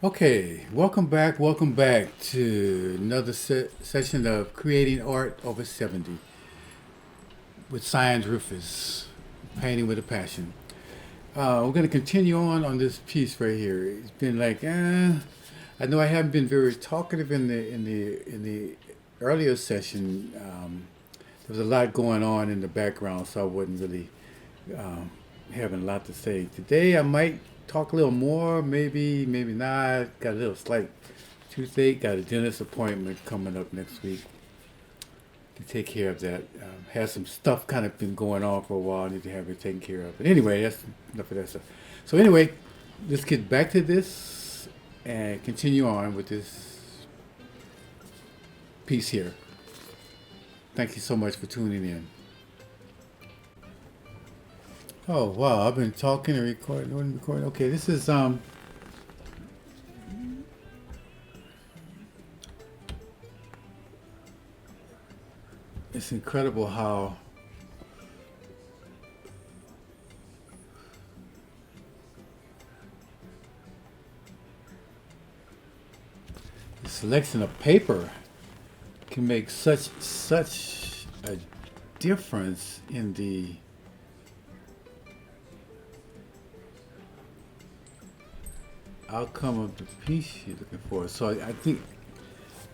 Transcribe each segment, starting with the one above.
Okay, welcome back to another session of Creating Art Over 70 with Science Rufus, Painting with a Passion. We're going to continue on this piece right here. It's been I know I haven't been very talkative in the earlier session. There was a lot going on in the background, so I wasn't really um, having a lot to say. Today I might talk a little more, maybe not. Got a little slight toothache. Got a dentist appointment coming up next week to take care of that. Has some stuff kind of been going on for a while. I need to have it taken care of. But anyway, that's enough of that stuff. So anyway, let's get back to this and continue on with this piece here. Thank you so much for tuning in. Oh wow, I've been talking and recording. Okay, this is it's incredible how the selection of paper can make such a difference in the outcome of the piece you're looking for. So I think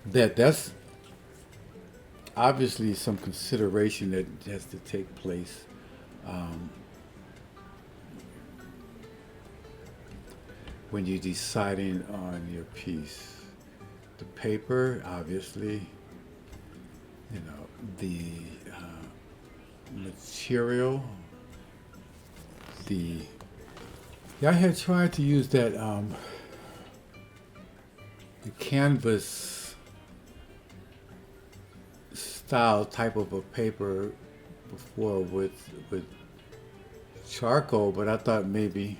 that's obviously some consideration that has to take place um, when you're deciding on your piece. The paper, obviously, you know, the material, the yeah, I had tried to use that the canvas style type of a paper before with charcoal, but I thought maybe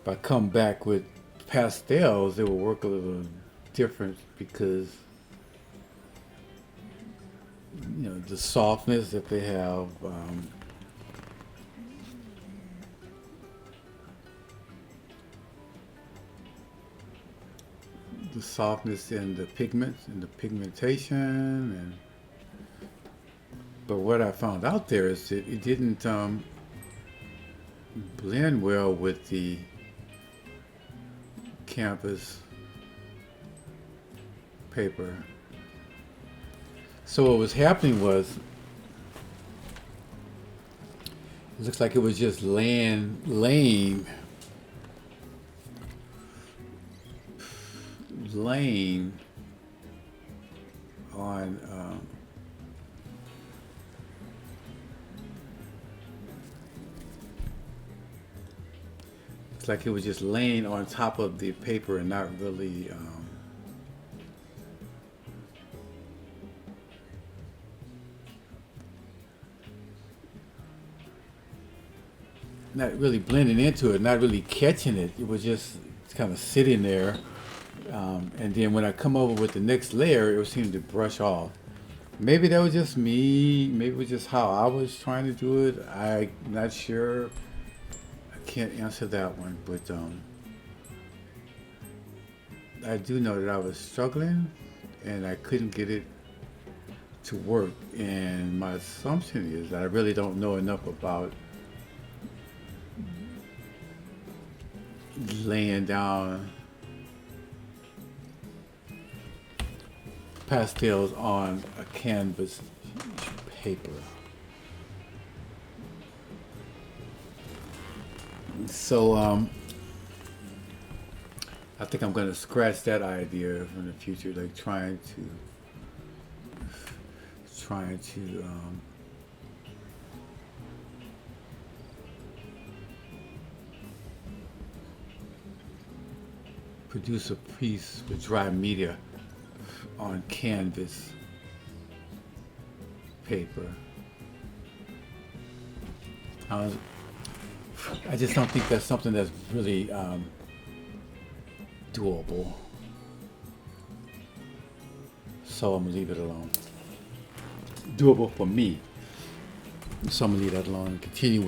if I come back with pastels, it will work a little different because the softness that they have. The softness in the pigments and the pigmentation, and but what I found out there is that it didn't blend well with the canvas paper. So what was happening was it looks like it was just laying on it's like it was just laying on top of the paper and not really not really blending into it, not really catching it. It was just kind of sitting there. And then when I come over with the next layer, it would seem to brush off. Maybe that was just me. Maybe it was just how I was trying to do it. I'm not sure. I can't answer that one. But I do know that I was struggling and I couldn't get it to work. And my assumption is that I really don't know enough about laying down pastels on a canvas paper. So I think I'm going to scratch that idea in the future, like trying to produce a piece with dry media on canvas paper. Uh, I just don't think that's something that's really doable. So I'm gonna leave it alone. Doable for me. So I'm gonna leave that alone and continue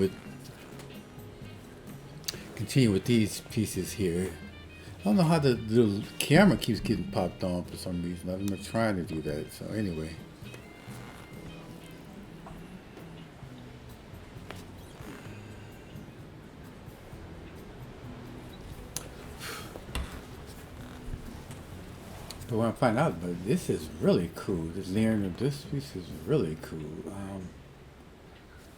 with these pieces here. don't know how the camera keeps getting popped on for some reason. I'm not trying to do that. So anyway. But when I find out, but this is really cool. This layering of this piece is really cool.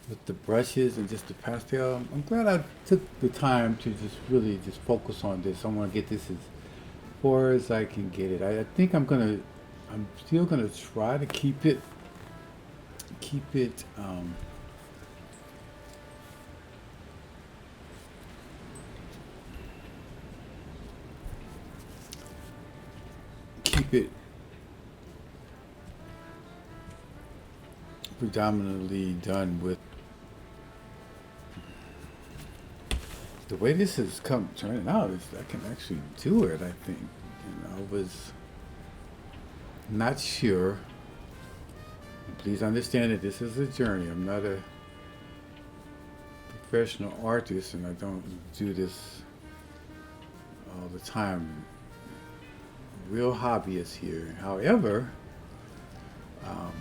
With the brushes and just the pastel, I'm glad I took the time to just really just focus on this. I want to get this as far as I can get it. I think I'm still gonna try to keep it, keep it predominantly done with the way this is come turning out. Is I can actually do it. I think I was not sure. Please understand that this is a journey. I'm not a professional artist, and I don't do this all the time. Real hobbyist here. However, um,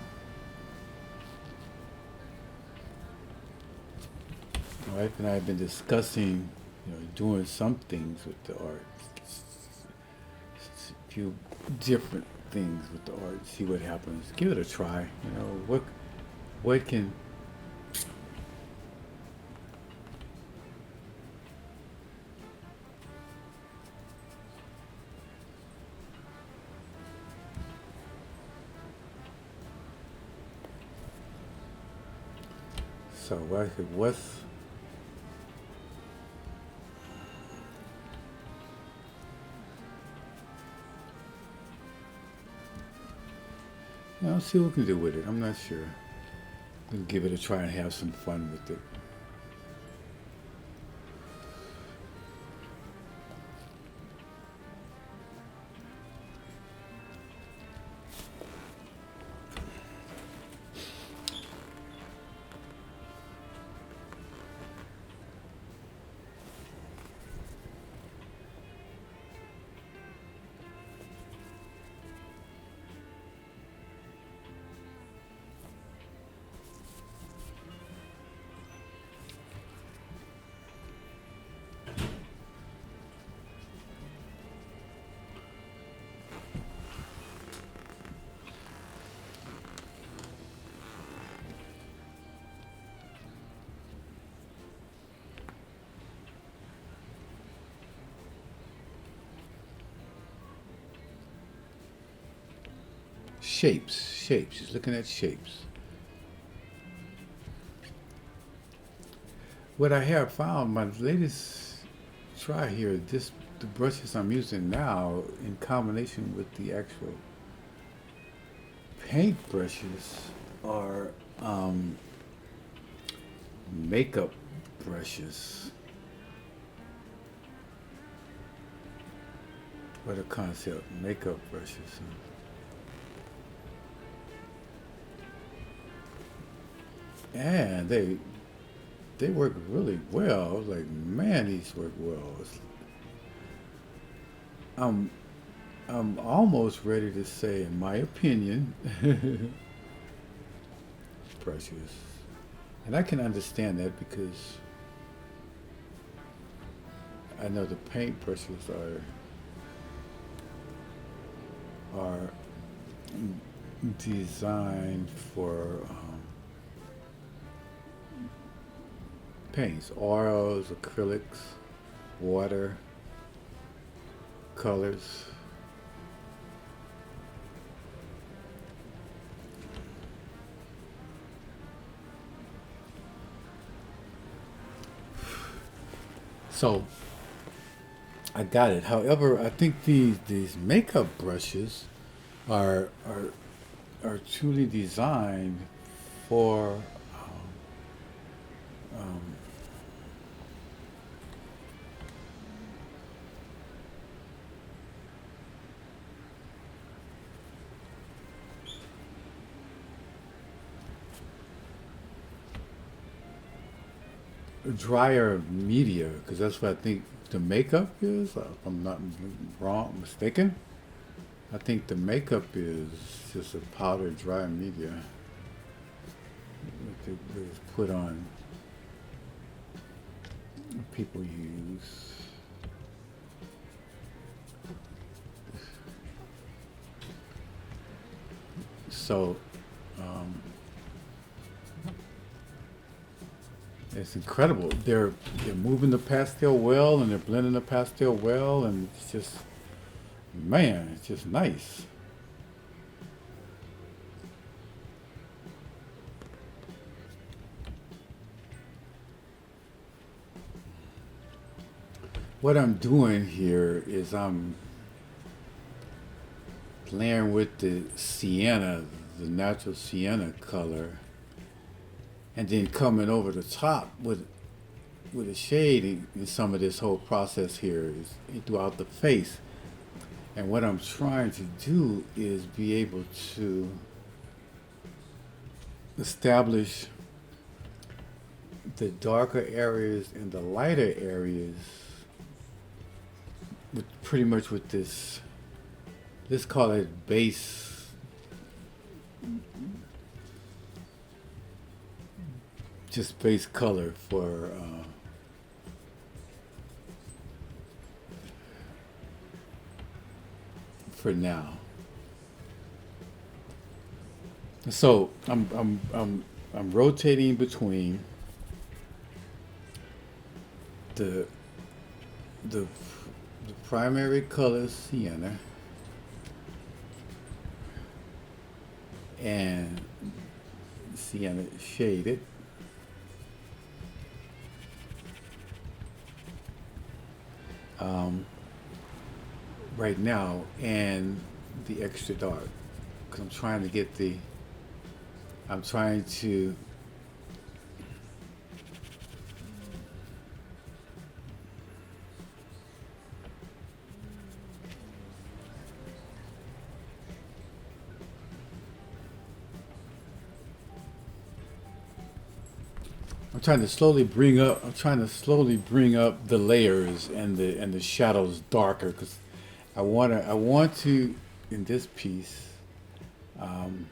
my wife and I have been discussing, doing some things with the art, a few different things with the art. See what happens. Give it a try. What can so what's see what we can do with it. I'm not sure. We'll give it a try and have some fun with it. Shapes. Just looking at shapes. What I have found, my latest try here, the brushes I'm using now, in combination with the actual paint brushes, are makeup brushes. What a concept, makeup brushes. And they work really well. I was like, man, these work well. I'm I'm almost ready to say, in my opinion, brushes. And I can understand that because I know the paint brushes are designed for paints, oils, acrylics, water, colors. So I got it. However, I think these makeup brushes are are truly designed for um, drier media, because that's what I think the makeup is, if I'm not mistaken, I think the makeup is just a powder dry media that is put on, people use. So it's incredible. They're moving the pastel well, and they're blending the pastel well, and it's just, man, it's just nice. What I'm doing here is I'm playing with the sienna, the natural sienna color, and then coming over the top with a shade in some of this whole process here is throughout the face. And what I'm trying to do is be able to establish the darker areas and the lighter areas with pretty much with this, let's call it base, just base color for now. So I'm rotating between the the the primary color sienna and sienna shaded, right now, and the extra dark, because I'm trying to get the, I'm trying to I'm trying to slowly bring up. I'm trying to slowly bring up the layers and the shadows darker, because I want to in this piece, um,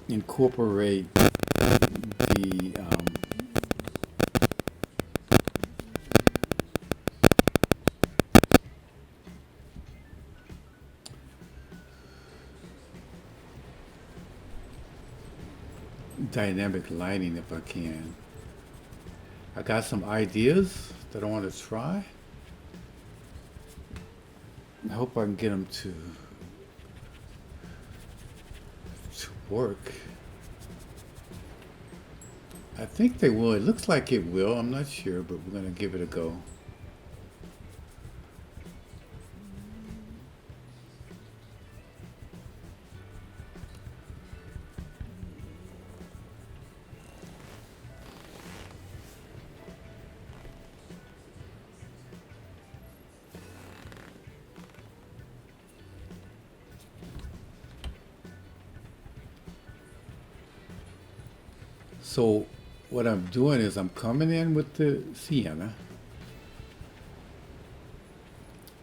incorporate the dynamic lighting if I can. I got some ideas that I want to try. I hope I can get them to work. I think they will. It looks like it will. I'm not sure, but we're going to give it a go. So what I'm doing is I'm coming in with the sienna,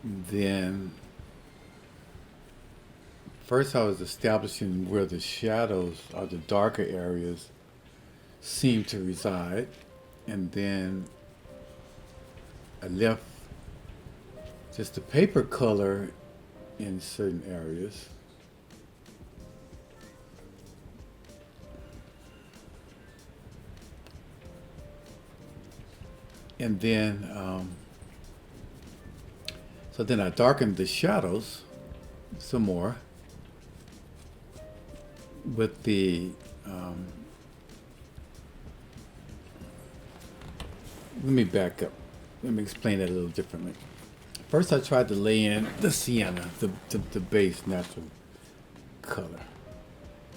then first I was establishing where the shadows or the darker areas seem to reside, and then I left just the paper color in certain areas. And then, so then I darkened the shadows some more with the, let me back up. Let me explain that a little differently. First, I tried to lay in the sienna, the base natural color,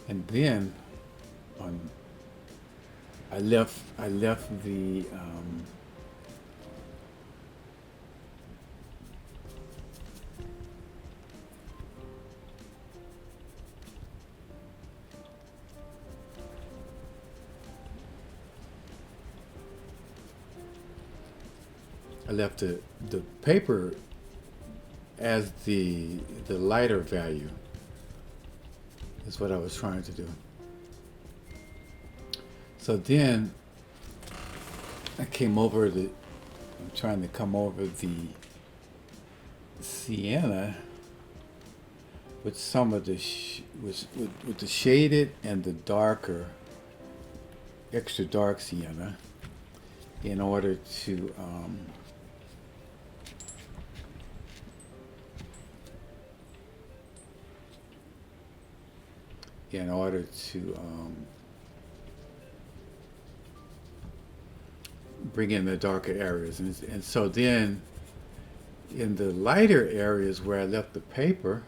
and then on, I left the I left the paper as the lighter value is what I was trying to do. So then I came over I'm trying to come over the sienna with some of the with the shaded and the darker, extra dark sienna in order to in order to bring in the darker areas. And so then in the lighter areas where I left the paper,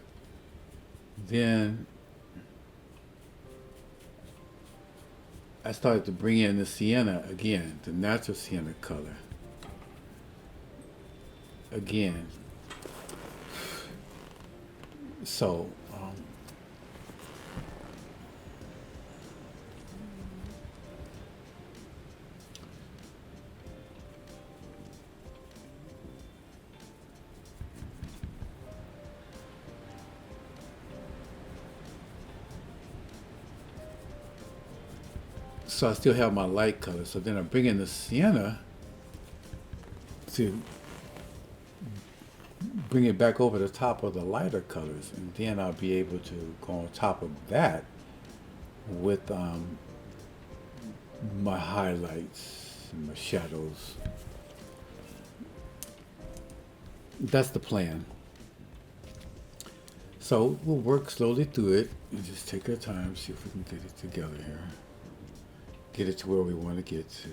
then I started to bring in the sienna again, the natural sienna color. Again. So, so I still have my light color. So then I bring in the sienna to bring it back over the top of the lighter colors, and then I'll be able to go on top of that with my highlights and my shadows. That's the plan. So we'll work slowly through it and just take our time, see if we can get it together here. Get it to where we want to get to.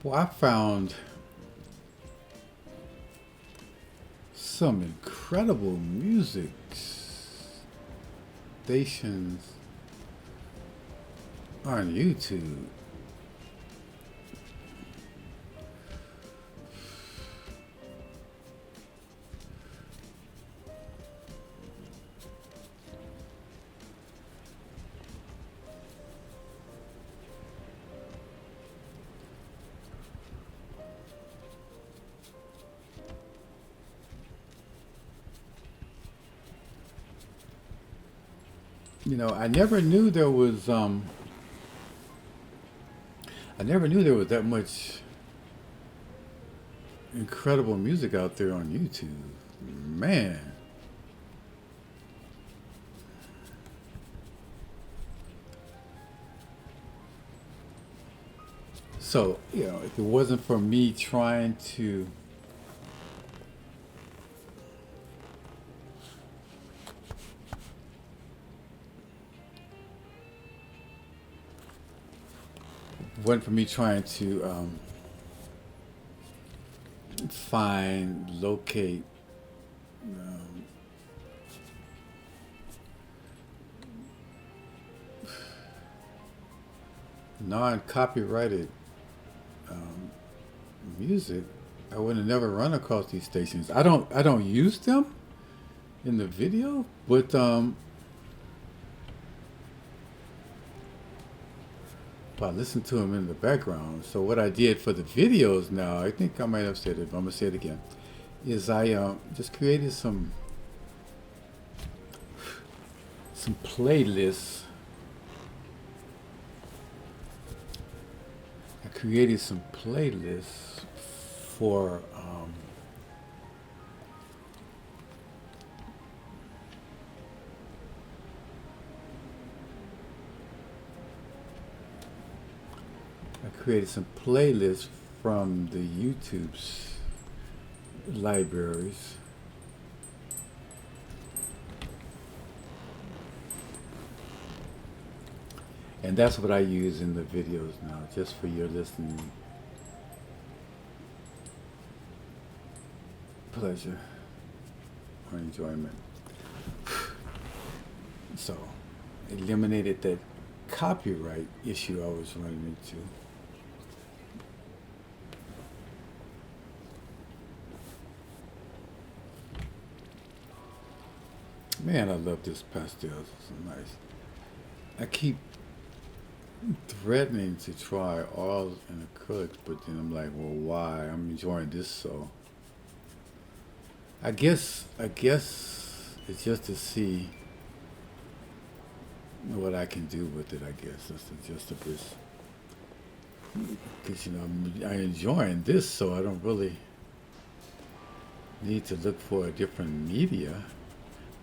Well, I found some incredible music stations on YouTube. You know, I never knew there was that much incredible music out there on YouTube. Man. So, you know, if it wasn't for me trying to find, locate um, non-copyrighted um, music, I would have never run across these stations. I don't use them in the video, but I listen to them in the background. So what I did for the videos now, I think I might have said it, but I'm gonna say it again, is I just created some playlists. I created some playlists for from the YouTube's libraries. And that's what I use in the videos now, just for your listening pleasure or enjoyment. So, eliminated that copyright issue I was running into. Man, I love this pastel. It's nice. I keep threatening to try oils and acrylics, but then I'm like, well, why? I'm enjoying this, so I guess it's just to see what I can do with it. I guess that's the gist of this. Because I'm enjoying this, so I don't really need to look for a different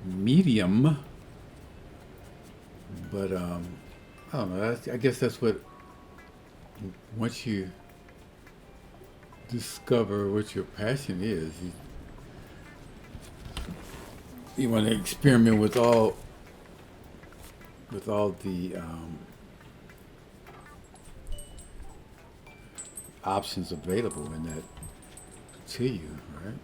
medium. But I don't know. I guess that's what once you discover what your passion is, you want to experiment with all the options available in that to you, right?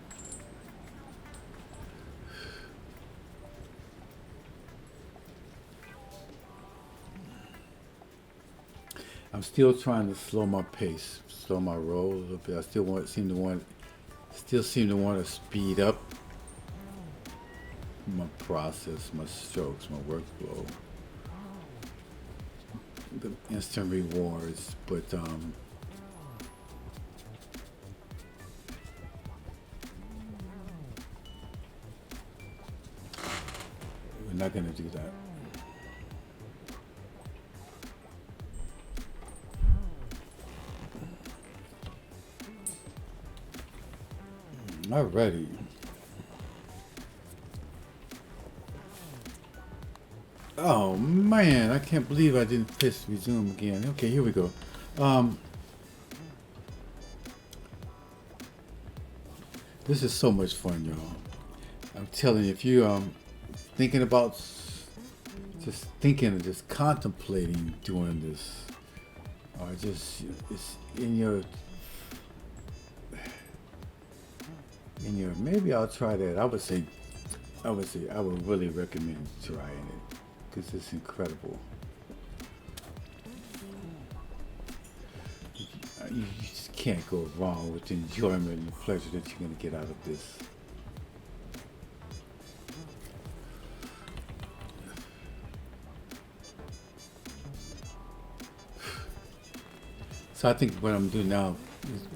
I'm still trying to slow my pace, slow my roll a little bit. I still seem to want to speed up my process, my strokes, my workflow, the instant rewards. But we're not going to do that. Alrighty. Oh man, I can't believe I didn't press resume again. Okay, here we go. Um, this is so much fun, y'all. I'm telling you, if you thinking about just thinking, just contemplating doing this, or just it's in your maybe I'll try that. I would say I would really recommend trying it because it's incredible. You just can't go wrong with the enjoyment and the pleasure that you're going to get out of this. So I think what I'm doing now is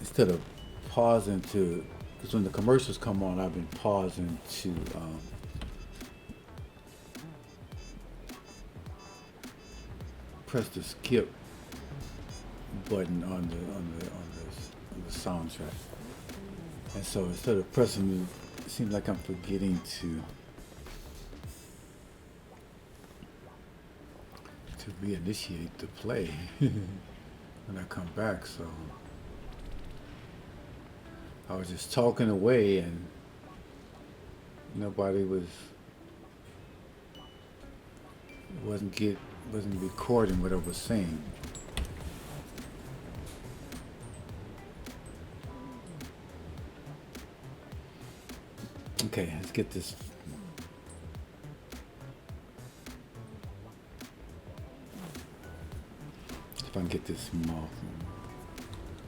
instead of pausing to, because when the commercials come on, I've been pausing to press the skip button on the soundtrack. And so instead of pressing it seems like I'm forgetting to reinitiate the play when I come back. So I was just talking away and nobody wasn't recording what I was saying. Okay, let's get this. If I can get this mouth.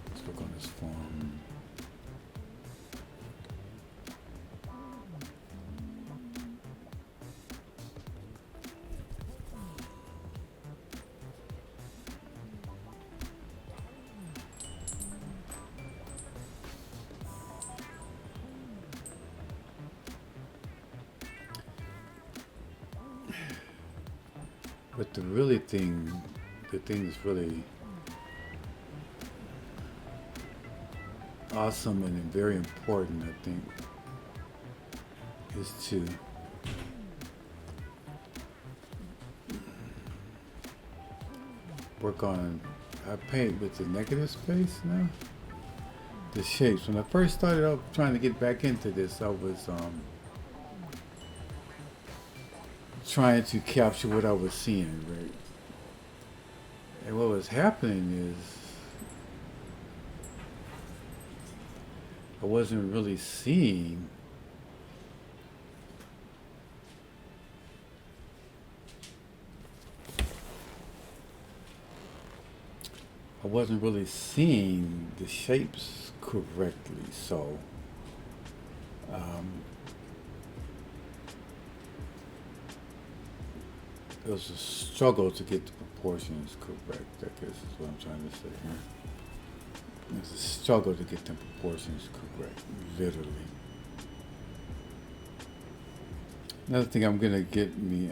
Let's look on this form. But the thing that's really awesome and very important, I think, is to work on, I paint with the negative space now, the shapes. When I first started out trying to get back into this, I was trying to capture what I was seeing, right? And what was happening is I wasn't really seeing the shapes correctly. So um, it was a struggle to get the proportions correct. I guess is what I'm trying to say here. It was a struggle to get the proportions correct, literally. Another thing I'm gonna get me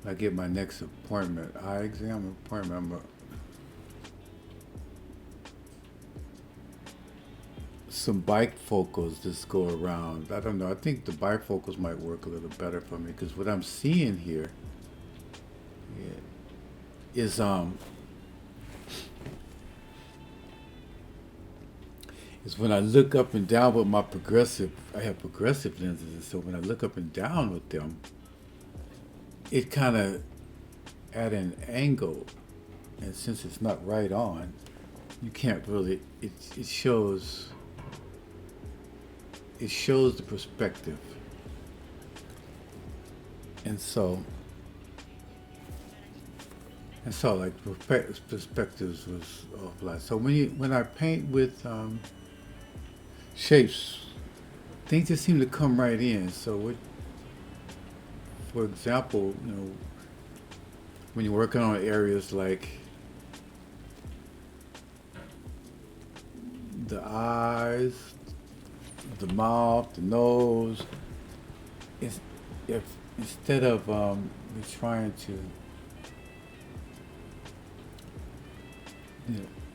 I get my next eye exam appointment. Some bifocals just go around. I don't know. I think the bifocals might work a little better for me because what I'm seeing here is is when I look up and down with my progressive. I have progressive lenses, and so when I look up and down with them, it kind of at an angle, and since it's not right on, you can't really. It shows. It shows the perspective, and so like perspectives was off a lot. So when I paint with shapes, things just seem to come right in. So for example, when you're working on areas like the eyes, the mouth, the nose, if instead of trying to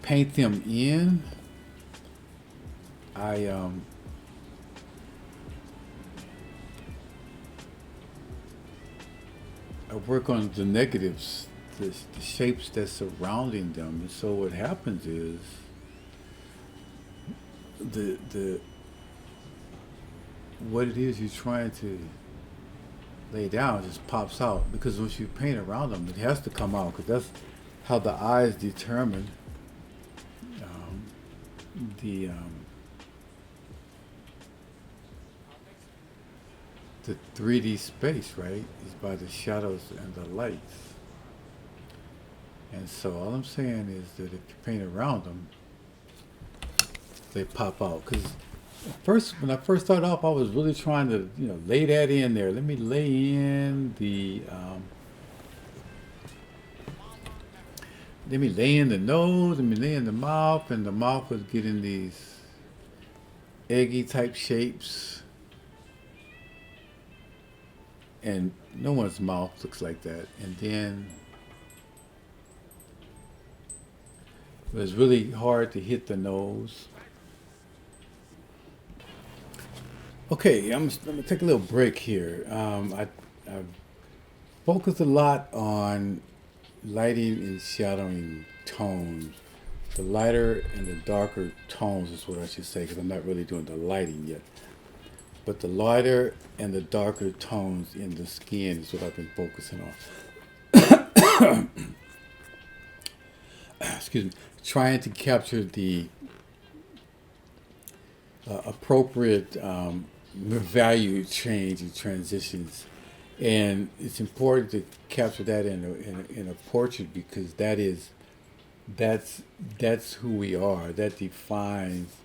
paint them in, I work on the negatives, the shapes that's surrounding them, and so what happens is the what it is you're trying to lay down just pops out because once you paint around them, it has to come out because that's how the eyes determine um, the 3D space, right? Is by the shadows and the lights. And so all I'm saying is that if you paint around them, they pop out. Because when I first started off, I was really trying to, lay that in there. Let me lay in let me lay in the nose, let me lay in the mouth, and the mouth was getting these eggy type shapes. And no one's mouth looks like that. And then it was really hard to hit the nose. Okay, I'm gonna take a little break here. I focus a lot on lighting and shadowing tones. The lighter and the darker tones is what I should say, because I'm not really doing the lighting yet. But the lighter and the darker tones in the skin is what I've been focusing on. Excuse me. Trying to capture the appropriate value change and transitions, and it's important to capture that in a portrait because that's who we are. That defines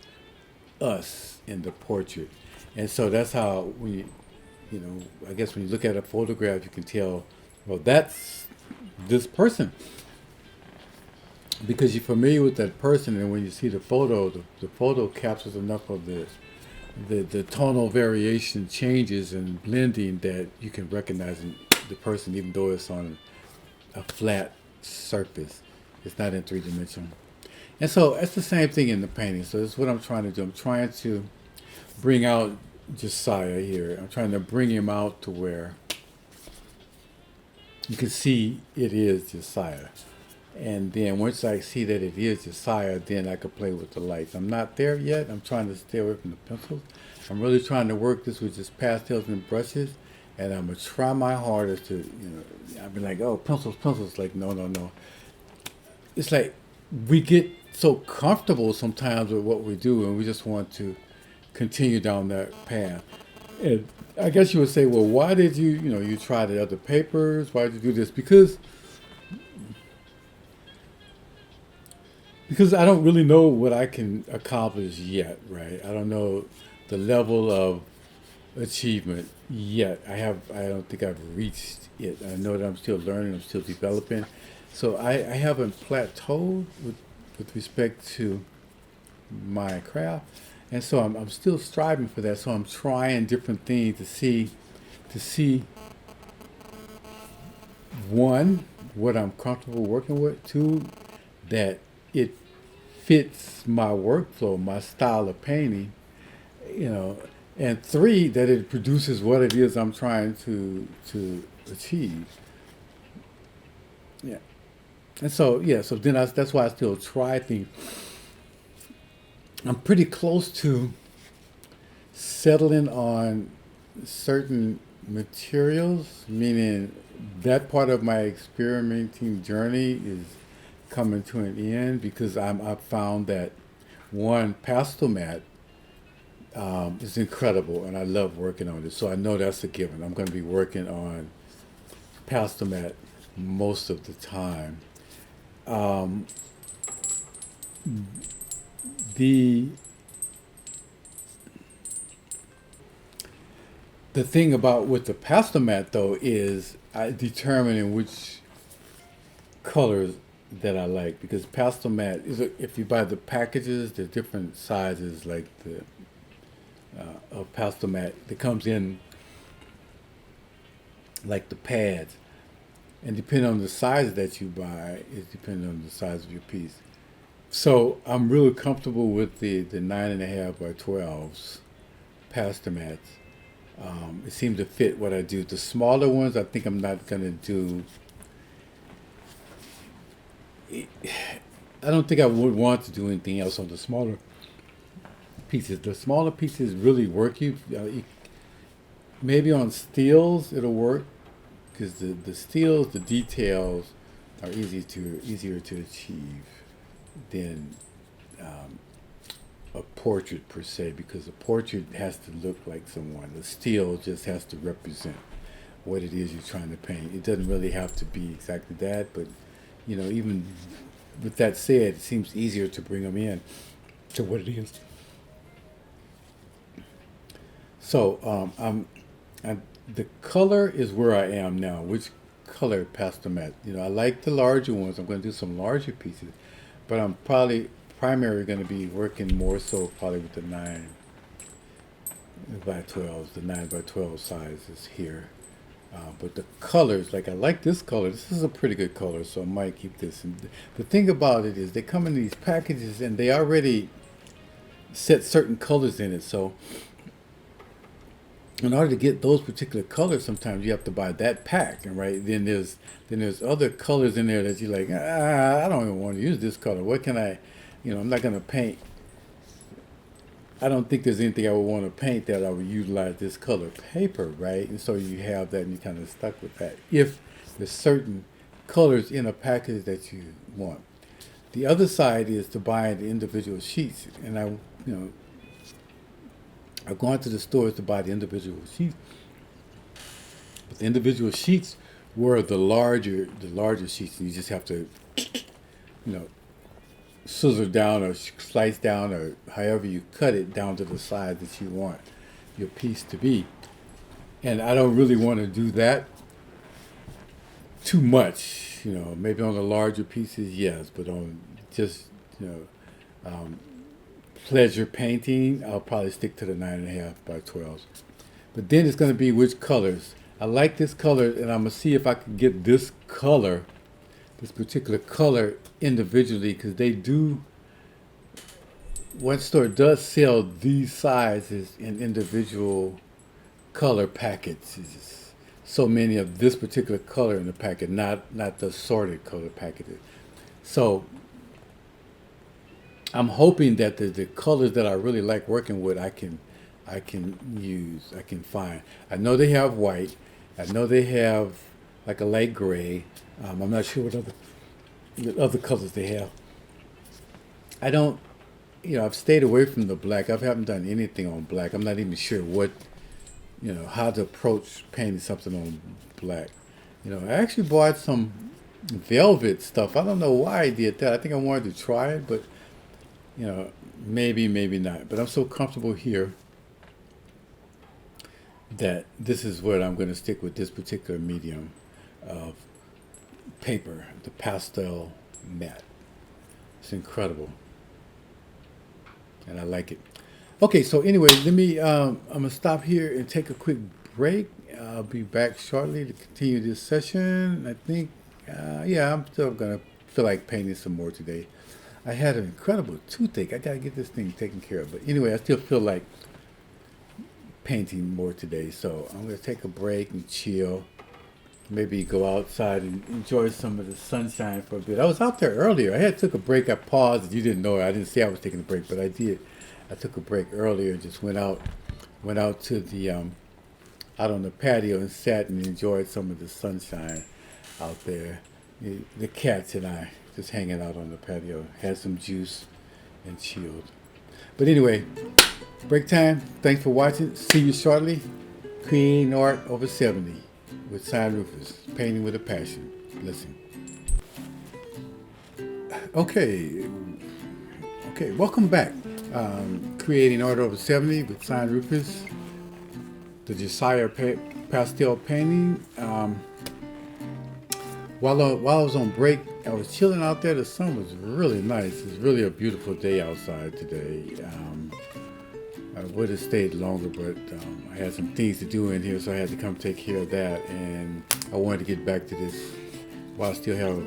us in the portrait, and so that's how I guess when you look at a photograph, you can tell, well, that's this person because you're familiar with that person, and when you see the photo, the photo captures enough of the tonal variation changes and blending that you can recognize the person even though it's on a flat surface. It's not in 3 dimension. And so it's the same thing in the painting. So that's what I'm trying to do. I'm trying to bring out Josiah here. I'm trying to bring him out to where you can see it is Josiah. And then once I see that it is Josiah, then I can play with the lights. I'm not there yet. I'm trying to stay away from the pencils. I'm really trying to work this with just pastels and brushes. And I'm going to try my hardest to, I've been like, oh, pencils. Like, no. It's like we get so comfortable sometimes with what we do, and we just want to continue down that path. And I guess you would say, well, why did you try the other papers? Why did you do this? Because I don't really know what I can accomplish yet, right? I don't know the level of achievement yet. I don't think I've reached it. I know that I'm still learning, I'm still developing. So I haven't plateaued with respect to my craft. And so I'm still striving for that. So I'm trying different things to see one, what I'm comfortable working with, two, that it fits my workflow, my style of painting, you know, and three, that it produces what it is I'm trying to achieve. Yeah. And so yeah, so then that's why I still try things. I'm pretty close to settling on certain materials, meaning that part of my experimenting journey is coming to an end because I've found that one, pastel mat is incredible and I love working on it. So I know that's a given. I'm going to be working on pastel mat most of the time. Um, the the thing about with the pastel mat though is I determining which colors that I like because pastel mat is if you buy the packages, there's different sizes like the of pastel mat that comes in like the pads, and depending on the size that you buy, it depends on the size of your piece. So I'm really comfortable with the 9.5 by 12s pastel mats. It seems to fit what I do. The smaller ones, I think I'm not gonna do. I don't think I would want to do anything else on the smaller pieces. The smaller pieces really work. Maybe on steels it'll work because the steels, the details are easier to achieve than um, a portrait per se because a portrait has to look like someone. The steel just has to represent what it is you're trying to paint. It doesn't really have to be exactly that, but even with that said, it seems easier to bring them in to what it is. So the color is where I am now. Which color pastel mat? I like the larger ones. I'm going to do some larger pieces, but I'm probably primarily going to be working more so probably with the 9 by 12s, the 9 by 12 sizes here. But the colors, like I like this color. This is a pretty good color, so I might keep this. And the thing about it is they come in these packages and they already set certain colors in it. So in order to get those particular colors, sometimes you have to buy that pack, and right then there's other colors in there that you're like, I don't even want to use this color. What can I, I'm not gonna paint. I don't think there's anything I would want to paint that I would utilize this color paper, right? And so you have that, and you kind of stuck with that. If there's certain colors in a package that you want, the other side is to buy the individual sheets, and I've gone to the stores to buy the individual sheets, but the individual sheets were the larger sheets, and you just have to, you know, scissor down or slice down or however you cut it down to the size that you want your piece to be. And I don't really want to do that too much, maybe on the larger pieces, yes, but on just, you know, um, pleasure painting, I'll probably stick to the 9.5 by 12s. But then it's going to be which colors. I like this color, and I'm going to see if I can get this particular color individually, because one store does sell these sizes in individual color packets. So many of this particular color in the packet, not the assorted color packages. So I'm hoping that the colors that I really like working with, I can find. I know they have white. I know they have like a light gray. I'm not sure what other colors they have. I don't, I've stayed away from the black. I haven't done anything on black. I'm not even sure how to approach painting something on black. I actually bought some velvet stuff. I don't know why I did that. I think I wanted to try it, but maybe, maybe not. But I'm so comfortable here that this is what I'm going to stick with, this particular medium of paper, the pastel matte. It's incredible, and I like it. Okay, so anyway, let me. I'm gonna stop here and take a quick break. I'll be back shortly to continue this session. I think, yeah, I'm still gonna feel like painting some more today. I had an incredible toothache. I gotta get this thing taken care of. But anyway, I still feel like painting more today. So I'm gonna take a break and chill. Maybe go outside and enjoy some of the sunshine for a bit. I was out there earlier. I had took a break. I paused. You didn't know it. I didn't say I was taking a break, but I did. I took a break earlier. Just went out to the out on the patio and sat and enjoyed some of the sunshine out there. The cats and I just hanging out on the patio. Had some juice and chilled. But anyway, break time. Thanks for watching. See you shortly. Creating Art Over 70 with Jasir Rufus. Painting with a Passion. Listen. Okay. Okay, welcome back. Creating Art Over 70 with Jasir Rufus. The Jasir Pastel painting. While I was on break, I was chilling out there. The sun was really nice. It's really a beautiful day outside today. I would have stayed longer, but I had some things to do in here, so I had to come take care of that. And I wanted to get back to this while I still have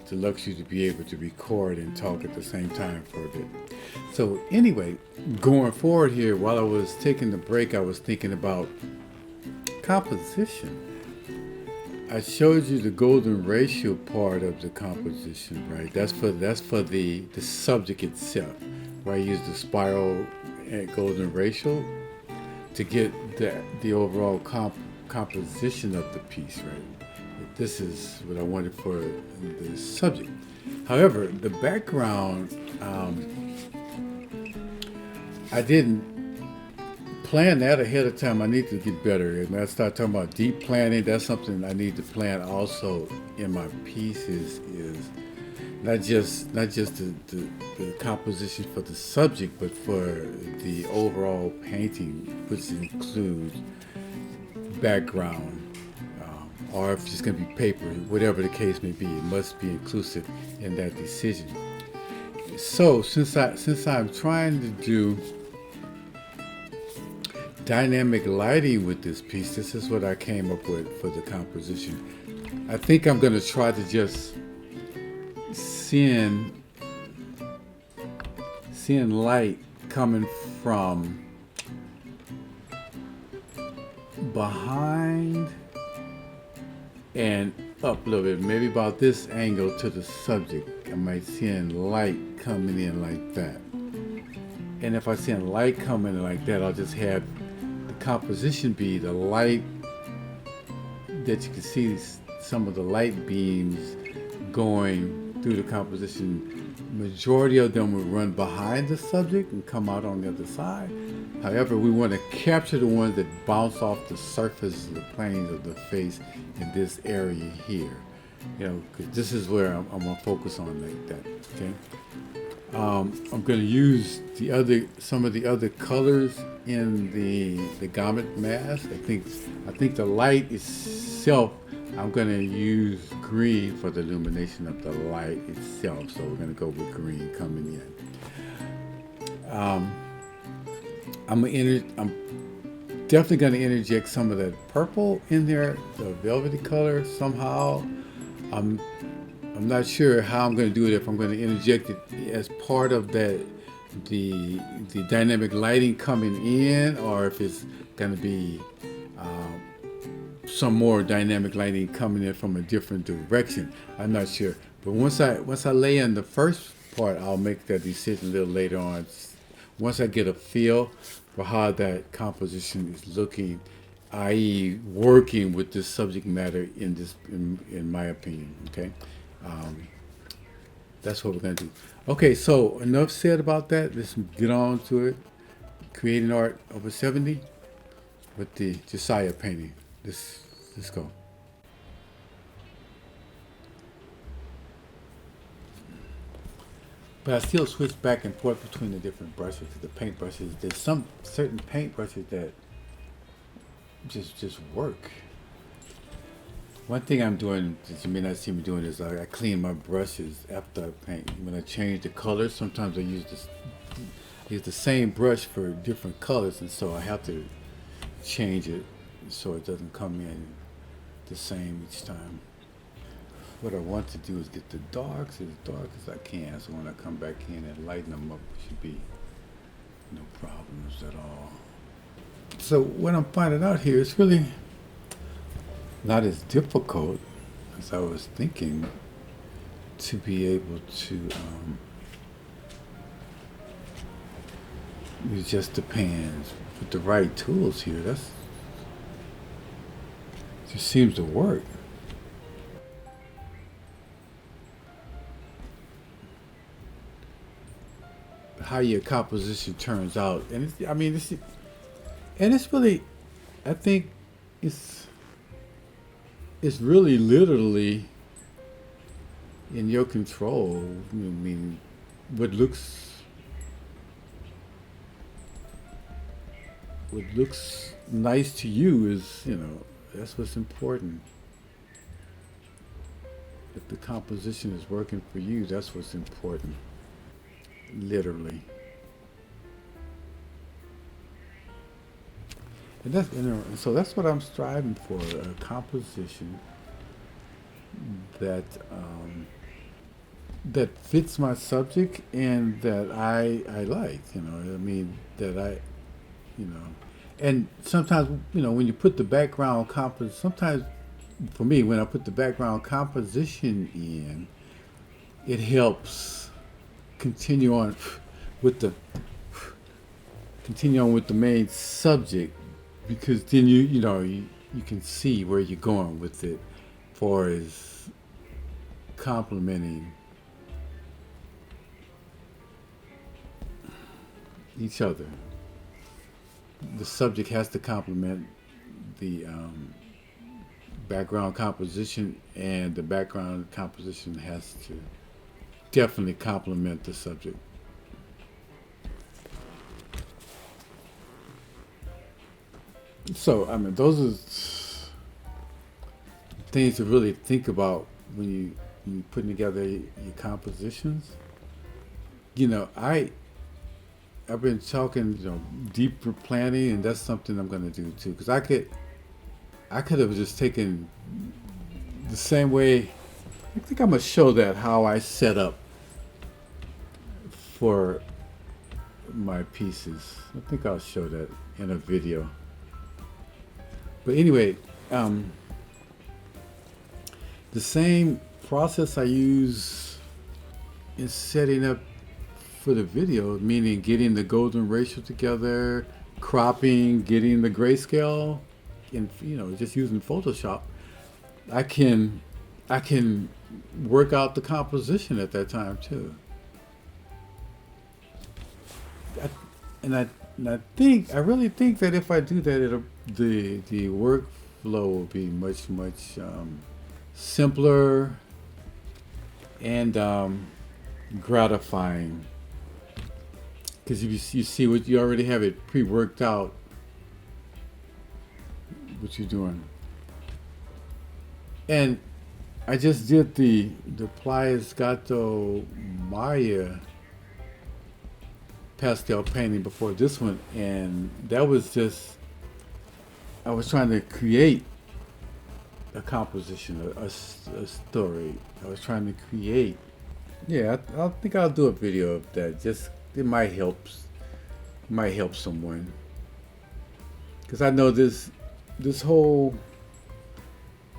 the luxury to be able to record and talk at the same time for a bit. So anyway, going forward here, while I was taking the break, I was thinking about composition. I showed you the golden ratio part of the composition, right? That's for the subject itself, where I use the spiral and golden ratio to get the overall composition of the piece, right? This is what I wanted for the subject. However, the background, I didn't plan that ahead of time. I need to get better. And I start talking about deep planning. That's something I need to plan also in my pieces. Is not just the composition for the subject, but for the overall painting, which includes background, or if it's going to be paper, whatever the case may be, it must be inclusive in that decision. So since I'm trying to do dynamic lighting with this piece, this is what I came up with for the composition. I think I'm going to try to just seeing light coming from behind and up a little bit, maybe about this angle to the subject. I might see light coming in like that. And if I see light coming in like that, I'll just have the composition be the light that you can see some of the light beams going through the composition. Majority of them will run behind the subject and come out on the other side. However, we want to capture the ones that bounce off the surface of the planes of the face in this area here. You know, 'cause this is where I'm going to focus on like that. Okay. I'm going to use some of the other colors in the garment mask. I think the light itself, I'm going to use green for the illumination of the light itself. So we're going to go with green coming in. I'm definitely going to interject some of that purple in there, the velvety color somehow. I'm not sure how I'm going to do it, if I'm going to interject it as part of the dynamic lighting coming in, or if it's going to be some more dynamic lighting coming in from a different direction. I'm not sure. But once I lay in the first part, I'll make that decision a little later on. Once I get a feel for how that composition is looking, i.e. working with this subject matter in my opinion, okay? That's what we're going to do. Okay, so enough said about that. Let's get on to it. Creating Art Over 70 with the Jasir painting. Let's go. But I still switch back and forth between the different brushes, the paint brushes. There's some certain paint brushes that just work. One thing I'm doing that you may not see me doing is I clean my brushes after I paint. When I change the colors, sometimes I use the same brush for different colors, and so I have to change it so it doesn't come in the same each time. What I want to do is get the darks as dark as I can, so when I come back in and lighten them up, it should be no problems at all. So what I'm finding out here is really not as difficult as I was thinking to be able to use just the pans with the right tools here. That's just seems to work. How your composition turns out, and it's really, I think it's it's really literally in your control. I mean, what looks what looks nice to you is, that's what's important. If the composition is working for you, that's what's important. Literally. And so that's what I'm striving for, a composition that that fits my subject and that I like, that you know, and sometimes, when you put the background sometimes for me, when I put the background composition in, it helps continue on with the main subject, because then you can see where you're going with it, far as complementing each other. The subject has to complement the background composition, and the background composition has to definitely complement the subject. So, those are things to really think about when you putting together your compositions. I've been talking, deeper planning, and that's something I'm going to do too. Because I could have just taken the same way. I think I'm gonna show that how I set up for my pieces. I think I'll show that in a video. But anyway, the same process I use in setting up for the video, meaning getting the golden ratio together, cropping, getting the grayscale, and just using Photoshop, I can work out the composition at that time too. I really think that if I do that, the workflow will be much simpler and gratifying, because you see what you already have it pre-worked out, what you're doing. And I just did the Playas Gato Maya pastel painting before this one, and that was just, I was trying to create a composition, a story. I was trying to create. Yeah, I think I'll do a video of that. Just, it might help someone, because I know the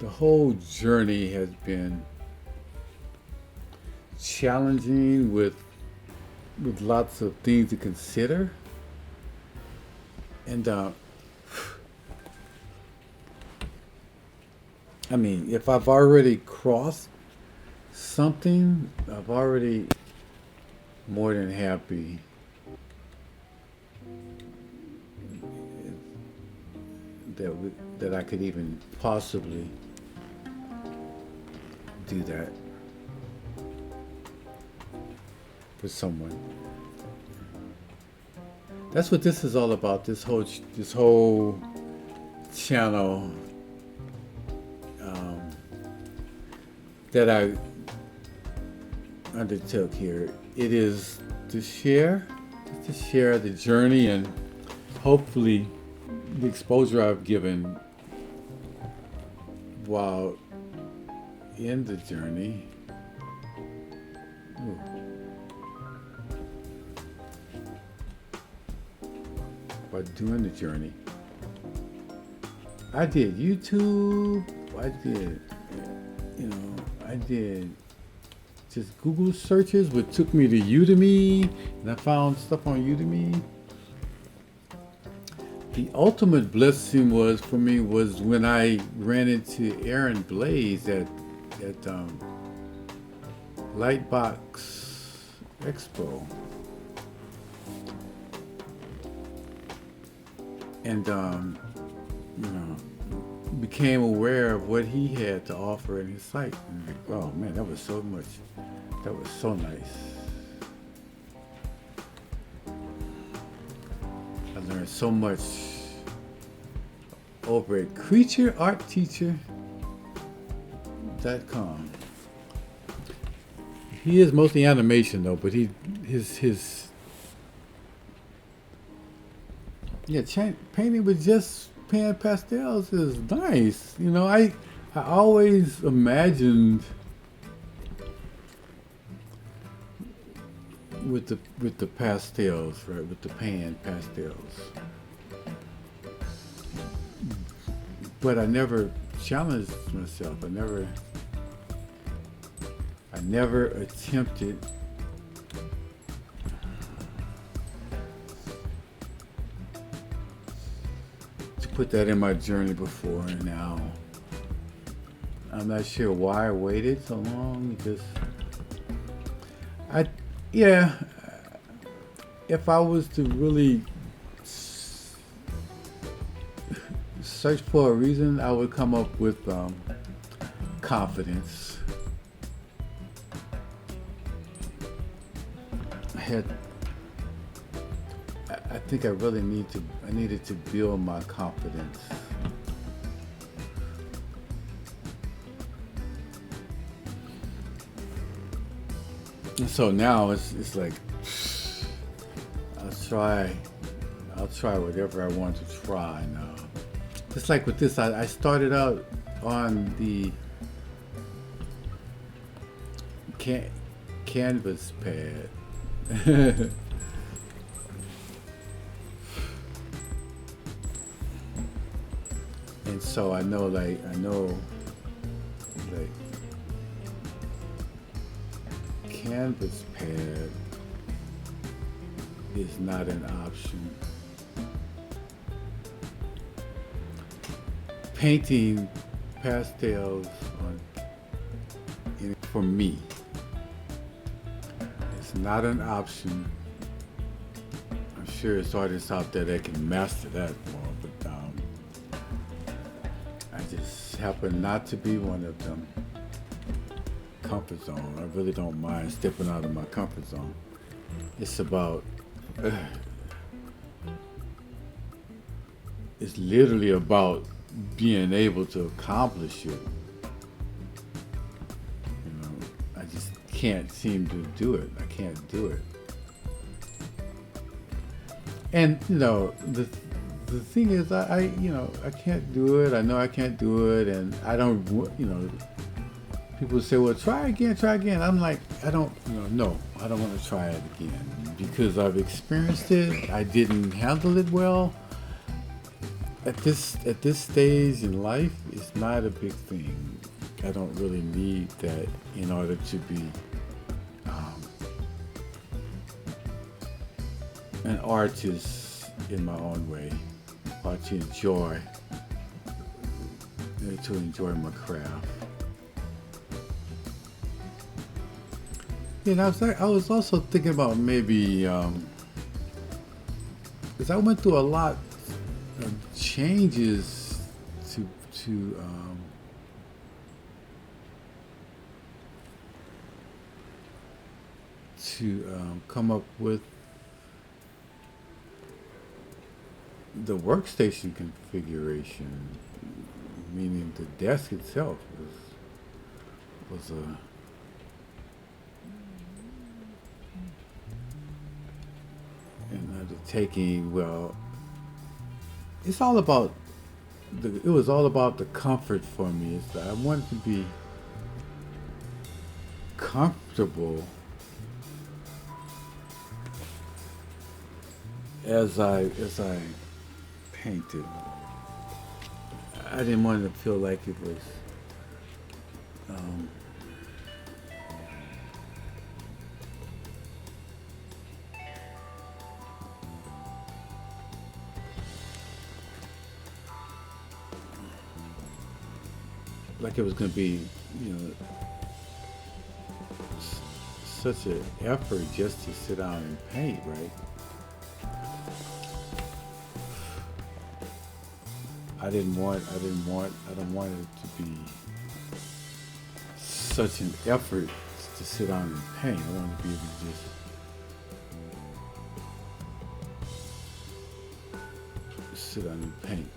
whole journey has been challenging with lots of things to consider, and if I've already crossed something, I've already more than happy that I could even possibly do that for someone. That's what this is all about. This whole channel um, that I undertook here. It is to share the journey and hopefully the exposure I've given while in the journey. Ooh. While doing the journey. I did YouTube. I did just Google searches, which took me to Udemy, and I found stuff on Udemy. The ultimate blessing was for me was when I ran into Aaron Blaze at Lightbox Expo, and became aware of what he had to offer in his site. And like, oh man, that was so much. That was so nice. I learned so much over at creatureartteacher.com. He is mostly animation though, but his painting with just pan pastels is nice. I always imagined with the pastels, right? With the pan pastels. But I never challenged myself. I never attempted to put that in my journey before, and now I'm not sure why I waited so long. If I was to really search for a reason, I would come up with confidence. I think I really needed to build my confidence. And so now it's like I'll try whatever I want to try now. Just like with this, I started out on the canvas pad. And so I know canvas pad is not an option. Painting pastels for me, it's not an option. I'm sure there's artists out there that can master that more, but I just happen not to be one of them. Comfort zone. I really don't mind stepping out of my comfort zone. It's it's literally about being able to accomplish it. I just can't seem to do it. I can't do it. And the thing is, I can't do it. I know I can't do it, and I don't. People say, "Well, try again." I'm like, no, I don't want to try it again because I've experienced it. I didn't handle it well. At this stage in life, it's not a big thing. I don't really need that in order to be an artist in my own way, or to enjoy my craft. I was also thinking about maybe because I went through a lot of changes to come up with the workstation configuration, meaning the desk itself, was a an undertaking. Well, it's all about it was all about the comfort for me. I wanted to be comfortable as I painted. I didn't want it to feel like it was um, like it was going to be, you know, such an effort just to sit down and paint, right? I don't want it to be such an effort to sit down and paint. I want to be able to just sit down and paint.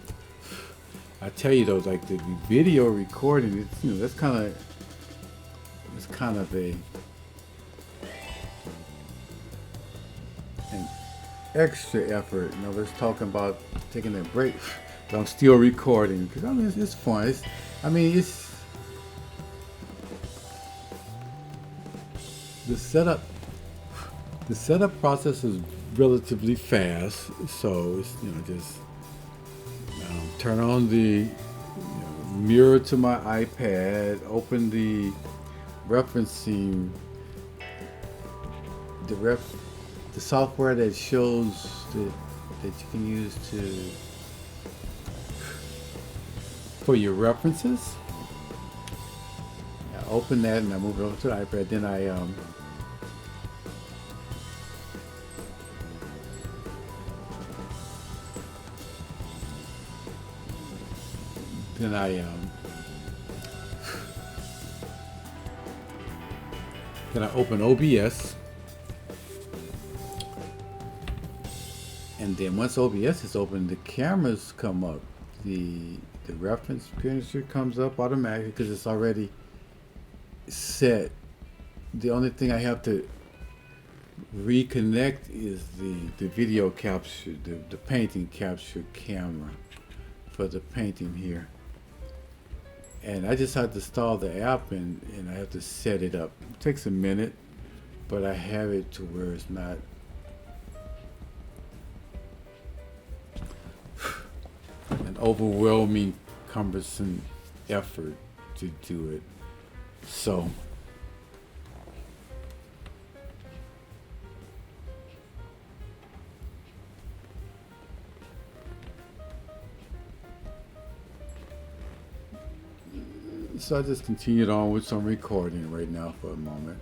I tell you though, like the video recording, it's, you know, it's kind of an extra effort. You know, let's talking about taking a break, but I'm still recording because I mean it's fun. I mean it's the setup. The setup process is relatively fast, so it's, you know, just turn on the mirror to my iPad, open the referencing, the software that shows that you can use for your references. I open that and I move it over to the iPad. Then I then I open OBS, and then once OBS is open, the cameras come up. The reference picture comes up automatically because it's already set. The only thing I have to reconnect is the video capture, the painting capture camera for the painting here. And I just have to install the app and I have to set it up. It takes a minute, but I have it to where it's not an overwhelming, cumbersome effort to do it. So I just continued on with some recording right now for a moment.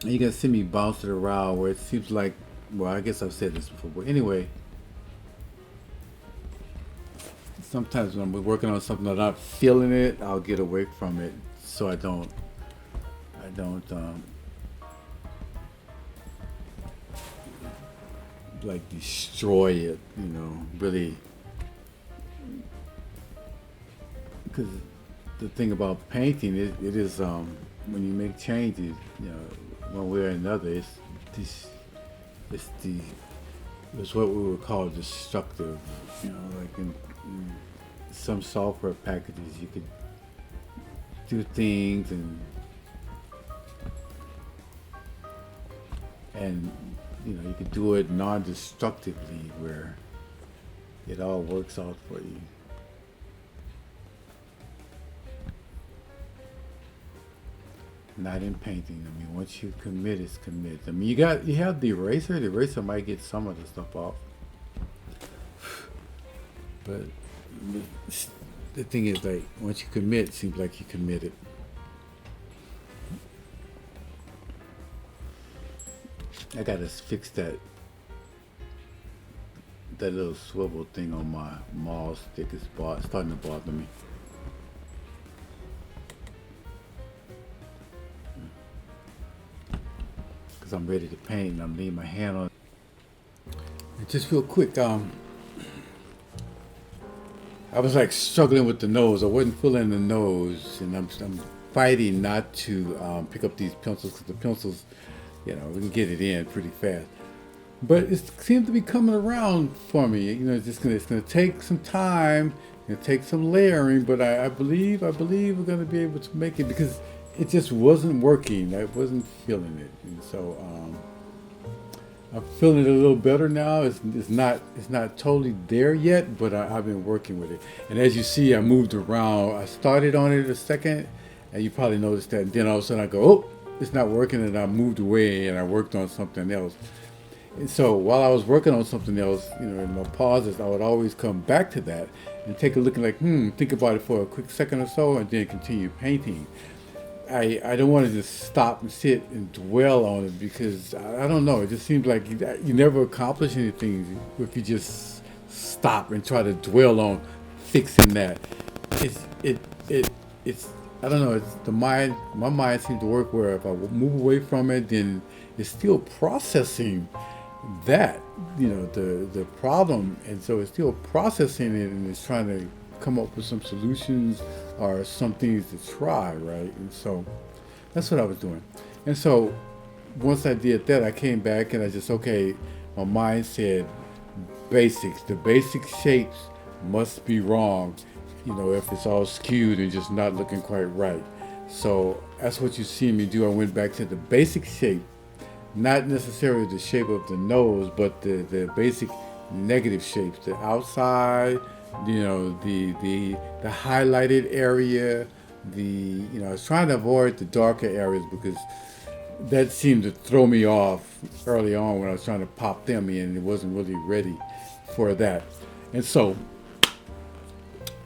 And you can see me bouncing around where it seems like, well, I guess I've said this before, but anyway, sometimes when I'm working on something I'm not feeling it, I'll get away from it so I don't like destroy it, you know, really, because the thing about painting, it is when you make changes, you know, one way or another, it's what we would call destructive. You know, like in some software packages, you could do things and you know, you could do it non-destructively where it all works out for you. Not in painting. I mean, once you commit, it's commit. I mean, you have the eraser. The eraser might get some of the stuff off, But the thing is, like, once you commit, it seems like you committed. I gotta fix that little swivel thing on my maul stick. It's starting to bother me. Because I'm ready to paint and I'm leaving my hand on it. And just real quick, I was like struggling with the nose. I wasn't feeling the nose, and I'm fighting not to pick up these pencils because the pencils, we can get it in pretty fast. But it seems to be coming around for me. It's gonna take some time, it's gonna take some layering, but I believe we're gonna be able to make it because it just wasn't working. I wasn't feeling it, and so I'm feeling it a little better now. It's not totally there yet, but I've been working with it. And as you see, I moved around. I started on it a second, and you probably noticed that. And then all of a sudden I go, oh, it's not working, and I moved away and I worked on something else. And so while I was working on something else, in my pauses, I would always come back to that and take a look and think about it for a quick second or so, and then continue painting. I don't want to just stop and sit and dwell on it because I don't know. It just seems like you never accomplish anything if you just stop and try to dwell on fixing that. It's it it it's I don't know. It's the mind. My mind seems to work where if I move away from it, then it's still processing that the problem, and so it's still processing it and it's trying to come up with some solutions or some things to try, right? And so that's what I was doing. And so once I did that, I came back and I just, okay, my mind said basics. The basic shapes must be wrong, if it's all skewed and just not looking quite right. So that's what you see me do. I went back to the basic shape, not necessarily the shape of the nose, but the basic negative shapes, the outside, the highlighted area, I was trying to avoid the darker areas because that seemed to throw me off early on when I was trying to pop them in. It wasn't really ready for that. And so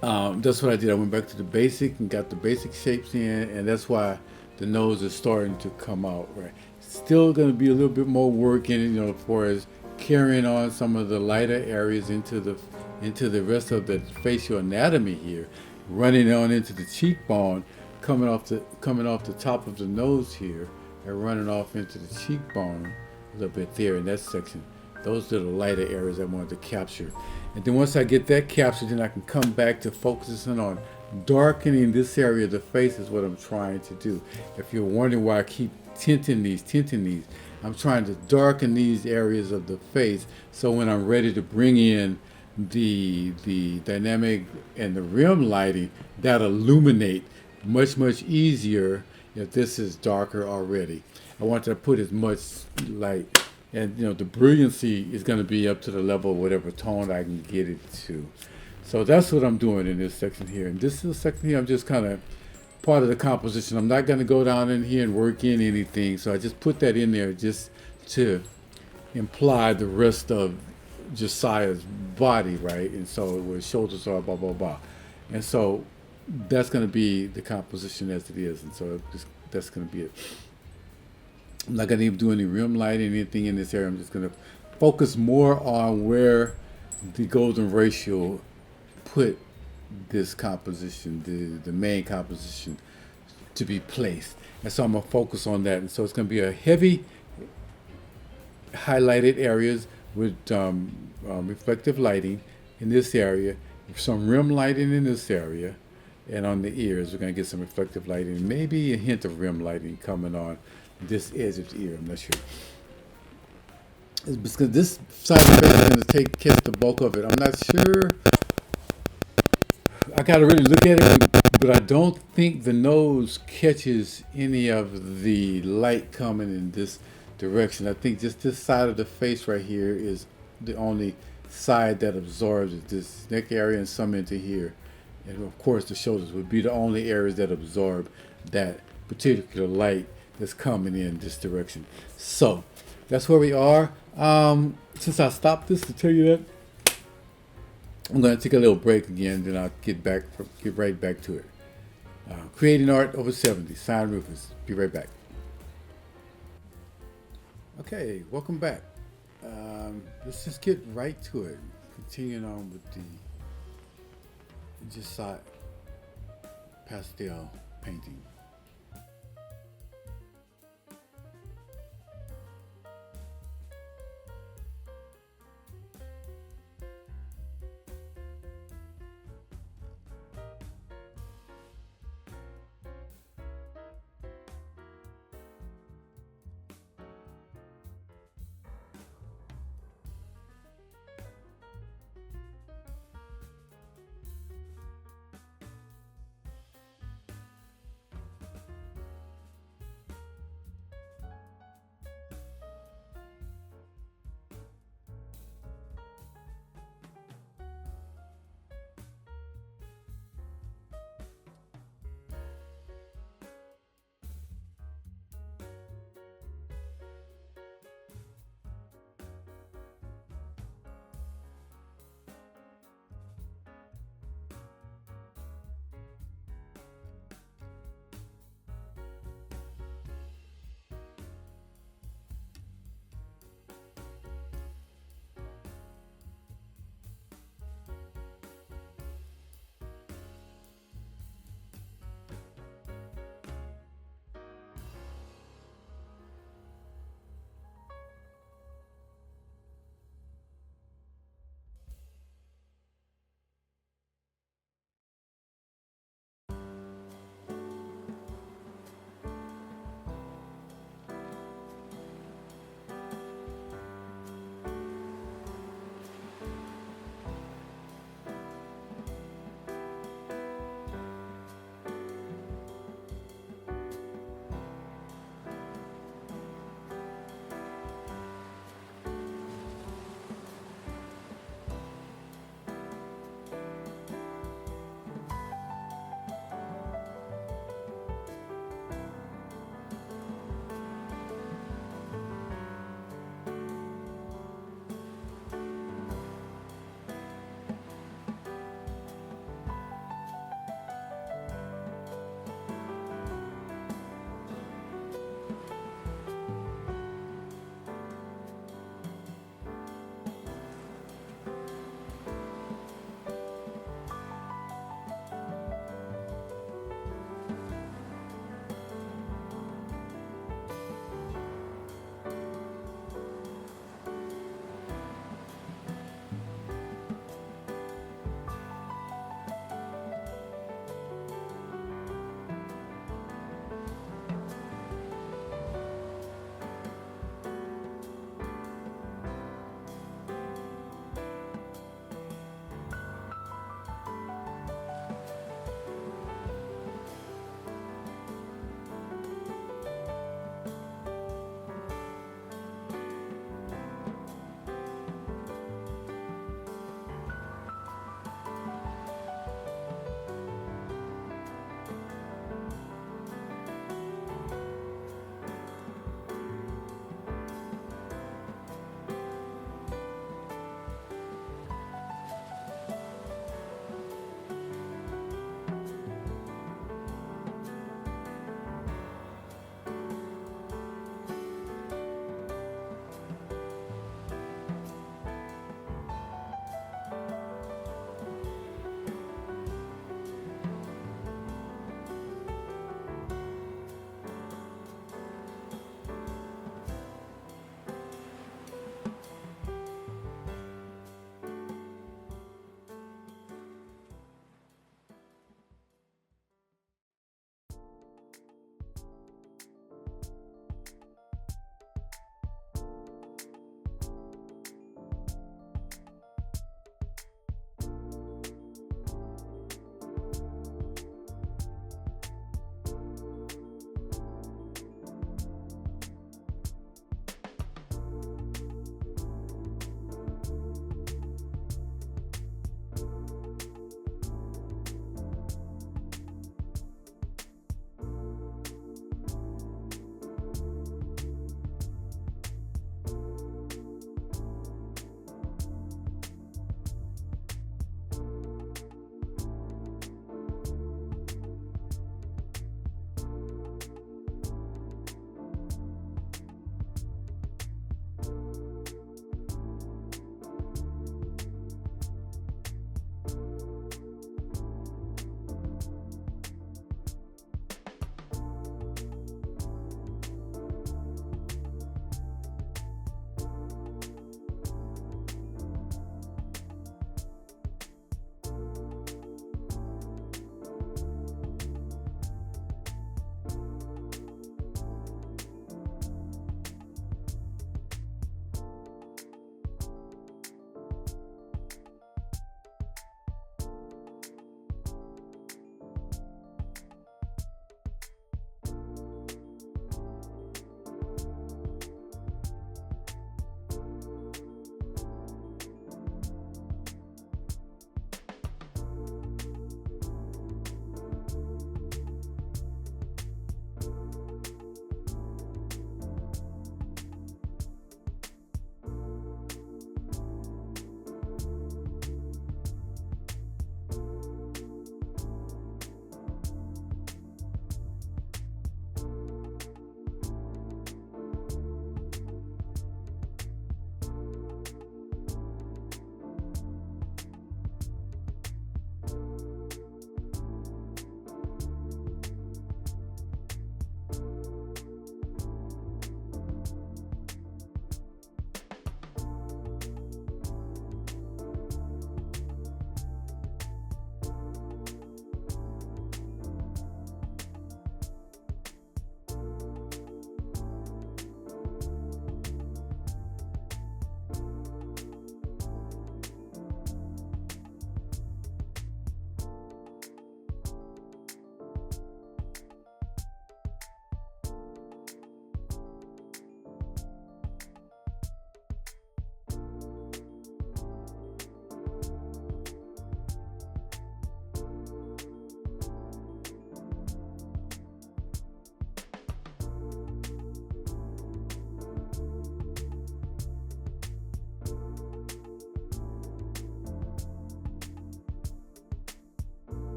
that's what I did. I went back to the basic and got the basic shapes in, and that's why the nose is starting to come out, right? Still going to be a little bit more work in it, as far as carrying on some of the lighter areas into the rest of the facial anatomy here, running on into the cheekbone, coming off the top of the nose here, and running off into the cheekbone a little bit there in that section. Those are the lighter areas I wanted to capture. And then once I get that captured, then I can come back to focusing on darkening this area of the face is what I'm trying to do. If you're wondering why I keep tinting these, I'm trying to darken these areas of the face so when I'm ready to bring in the dynamic and the rim lighting, that illuminate much easier if this is darker already. I want to put as much light, and the brilliancy is going to be up to the level of whatever tone I can get it to. So that's what I'm doing in this section here. And this is the section here I'm just kind of part of the composition. I'm not going to go down in here and work in anything. So I just put that in there just to imply the rest of Josiah's body, right? And so where his shoulders are, blah, blah, blah. And so that's going to be the composition as it is. And so that's going to be it. I'm not going to even do any rim lighting, anything in this area. I'm just going to focus more on where the golden ratio put this composition, the main composition, to be placed. And so I'm going to focus on that. And so it's going to be a heavy highlighted areas with reflective lighting in this area, some rim lighting in this area, and on the ears we're going to get some reflective lighting, maybe a hint of rim lighting coming on this edge of the ear. I'm not sure. It's because this side of the face is going to catch the bulk of it. I'm not sure. I got to really look at it, but I don't think the nose catches any of the light coming in this direction. I think just this side of the face right here is the only side that absorbs it. This neck area and some into here. And of course the shoulders would be the only areas that absorb that particular light that's coming in this direction. So that's where we are. Since I stopped this to tell you that, I'm going to take a little break again, then I'll get right back to it. Creating Art Over 70, signed Rufus. Be right back. Okay, welcome back. Let's just get right to it. Continuing on with the Jasir Pastel painting.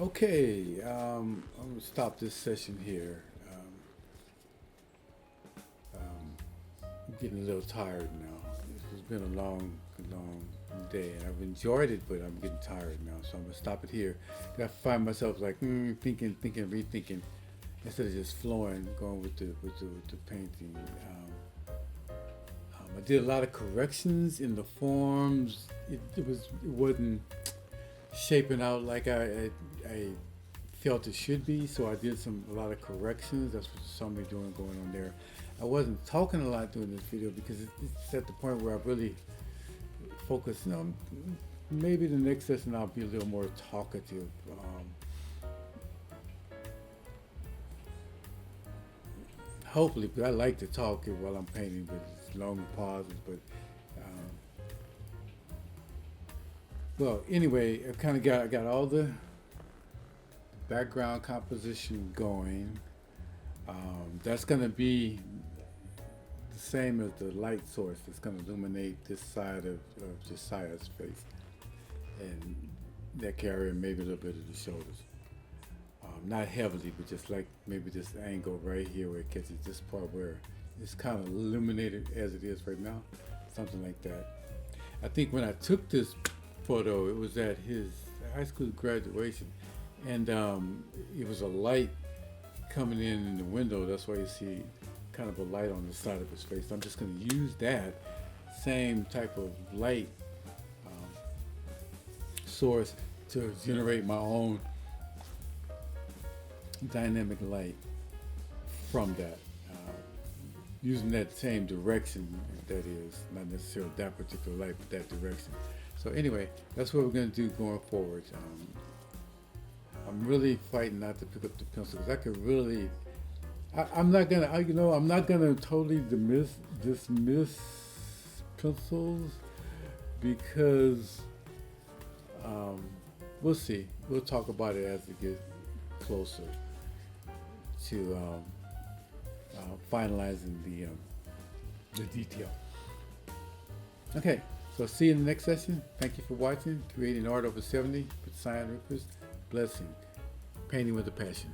Okay, I'm gonna stop this session here. I'm getting a little tired now. It's been a long, long day, and I've enjoyed it, but I'm getting tired now. So I'm gonna stop it here. I find myself like thinking, rethinking, instead of just flowing, going with the painting. I did a lot of corrections in the forms. It wasn't shaping out like I felt it should be. So I did a lot of corrections. That's what you saw me doing going on there. I wasn't talking a lot during this video because it's at the point where I really focus. Maybe the next session I'll be a little more talkative. Hopefully, but I like to talk while I'm painting, but it's long pauses. But well, anyway, I kind of got all the background composition going. That's going to be the same as the light source. It's going to illuminate this side of Josiah's face and neck area, maybe a little bit of the shoulders. Not heavily, but just like maybe this angle right here where it catches this part where it's kind of illuminated as it is right now, something like that. I think when I took this photo, it was at his high school graduation, and it was a light coming in the window. That's why you see kind of a light on the side of his face. I'm just going to use that same type of light source to generate my own dynamic light from that, using that same direction, that is, not necessarily that particular light, but that direction. So anyway, that's what we're going to do going forward. I'm really fighting not to pick up the pencil because I could really, I'm not gonna totally dismiss pencils because we'll see. We'll talk about it as it gets closer to finalizing the detail. Okay, so see you in the next session. Thank you for watching. Creating Art Over 70 with Jasir Rufus. Blessing. Painting with a Passion.